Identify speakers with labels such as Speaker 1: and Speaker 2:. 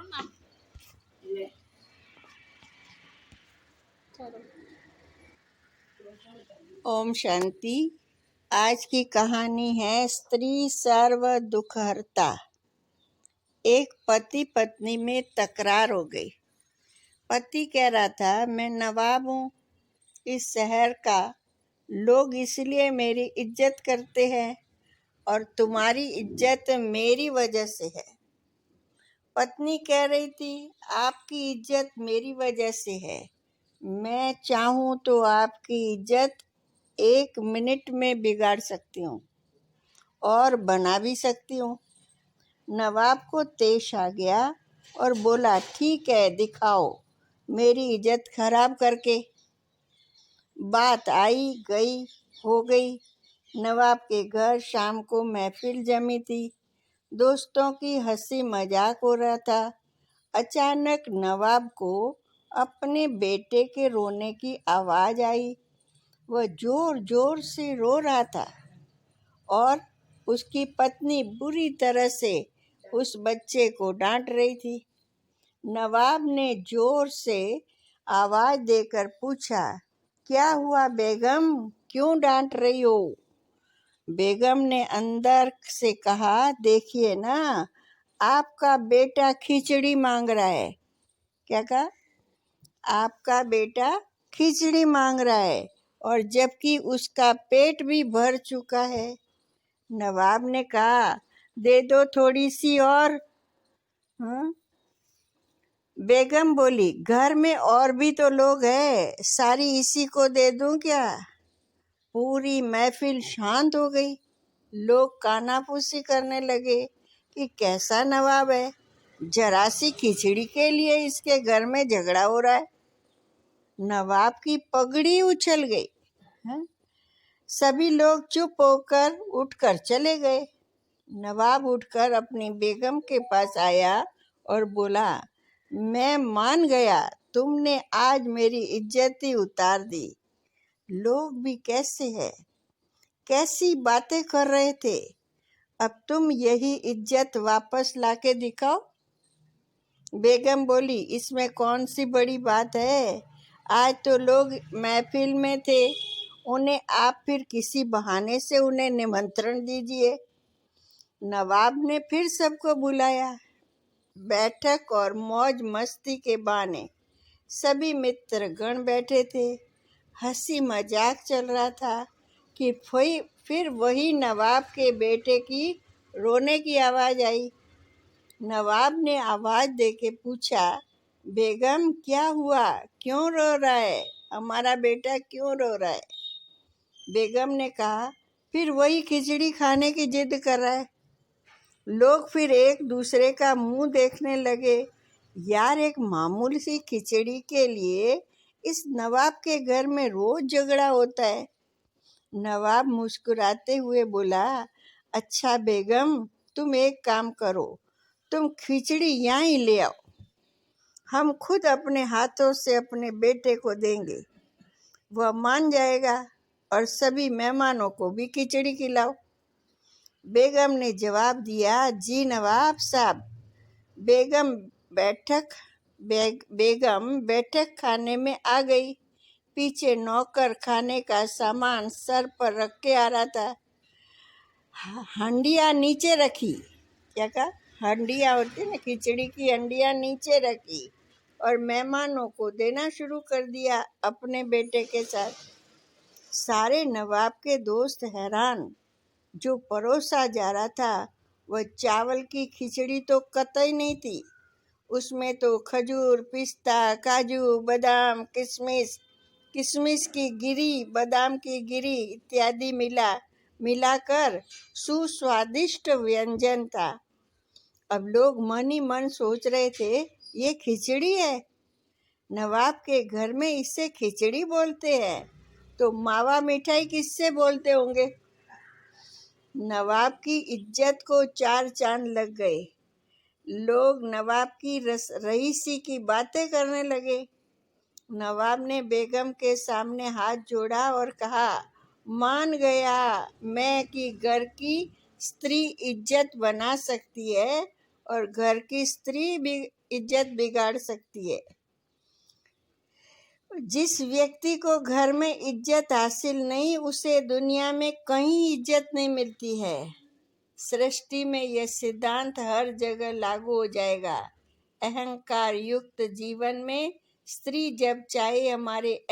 Speaker 1: करो ना। ले
Speaker 2: ओम शांति। आज की कहानी है स्त्री सर्व दुखहर्ता। एक पति पत्नी में तकरार हो गई। पति कह रहा था, मैं नवाब हूँ इस शहर का, लोग इसलिए मेरी इज्जत करते हैं और तुम्हारी इज्जत मेरी वजह से है। पत्नी कह रही थी, आपकी इज्जत मेरी वजह से है, मैं चाहूँ तो आपकी इज्जत 1 मिनट में बिगाड़ सकती हूँ और बना भी सकती हूँ। नवाब को तेश आ गया और बोला, ठीक है, दिखाओ मेरी इज्जत खराब करके। बात आई गई हो गई। नवाब के घर शाम को महफिल जमी थी। दोस्तों की हंसी मजाक हो रहा था। अचानक नवाब को अपने बेटे के रोने की आवाज आई। वह जोर जोर से रो रहा था और उसकी पत्नी बुरी तरह से उस बच्चे को डांट रही थी। नवाब ने जोर से आवाज देकर पूछा, क्या हुआ बेगम, क्यों डांट रही हो? बेगम ने अंदर से कहा, देखिए ना, आपका बेटा खिचड़ी मांग रहा है। क्या कहा? आपका बेटा खिचड़ी मांग रहा है और जबकि उसका पेट भी भर चुका है। नवाब ने कहा, दे दो थोड़ी सी और। हाँ? बेगम बोली, घर में और भी तो लोग हैं, सारी इसी को दे दूं क्या? पूरी महफिल शांत हो गई। लोग कानाफूसी करने लगे कि कैसा नवाब है, जरा सी खिचड़ी के लिए इसके घर में झगड़ा हो रहा है। नवाब की पगड़ी उछल गई। हाँ? सभी लोग चुप होकर उठकर चले गए। नवाब उठकर अपनी बेगम के पास आया और बोला, मैं मान गया, तुमने आज मेरी इज्जत ही उतार दी। लोग भी कैसे हैं, कैसी बातें कर रहे थे, अब तुम यही इज्जत वापस लाके दिखाओ। बेगम बोली, इसमें कौन सी बड़ी बात है, आज तो लोग महफिल में थे, उन्हें आप फिर किसी बहाने से उन्हें निमंत्रण दीजिए। नवाब ने फिर सबको बुलाया। बैठक और मौज मस्ती के बहाने सभी मित्र गण बैठे थे। हंसी मजाक चल रहा था कि फिर वही नवाब के बेटे की रोने की आवाज आई। नवाब ने आवाज देके पूछा, बेगम क्या हुआ, क्यों रो रहा है, हमारा बेटा क्यों रो रहा है? बेगम ने कहा, फिर वही खिचड़ी खाने की जिद कर रहा है। लोग फिर एक दूसरे का मुंह देखने लगे। यार, एक मामूली सी खिचड़ी के लिए इस नवाब के घर में रोज झगड़ा होता है। नवाब मुस्कुराते हुए बोला, अच्छा बेगम, तुम एक काम करो, तुम खिचड़ी यहाँ ही ले आओ, हम खुद अपने हाथों से अपने बेटे को देंगे, वह मान जाएगा और सभी मेहमानों को भी खिचड़ी खिलाओ। बेगम ने जवाब दिया, जी नवाब साहब। बेगम बैठक खाने में आ गई। पीछे नौकर खाने का सामान सर पर रख के आ रहा था। हंडिया नीचे रखी। क्या कहा? हंडिया होती ना, खिचड़ी की हंडिया नीचे रखी और मेहमानों को देना शुरू कर दिया अपने बेटे के साथ। सारे नवाब के दोस्त हैरान। जो परोसा जा रहा था वह चावल की खिचड़ी तो कतई नहीं थी, उसमें तो खजूर, पिस्ता, काजू, बादाम, किशमिश की गिरी, बादाम की गिरी इत्यादि मिलाकर सुस्वादिष्ट व्यंजन था। अब लोग मन ही मन सोच रहे थे, ये खिचड़ी है, नवाब के घर में इसे खिचड़ी बोलते हैं, तो मावा मिठाई किससे बोलते होंगे? नवाब की इज्जत को 4 चांद लग गए। लोग नवाब की रईसी की बातें करने लगे। नवाब ने बेगम के सामने हाथ जोड़ा और कहा, मान गया मैं कि घर की स्त्री इज्जत बना सकती है और घर की स्त्री भी इज्जत बिगाड़ सकती है। जिस व्यक्ति को घर में इज्जत हासिल नहीं, उसे दुनिया में कहीं इज्जत नहीं मिलती है। सृष्टि में यह सिद्धांत हर जगह लागू हो जाएगा। अहंकार युक्त जीवन में स्त्री जब चाहे हमारे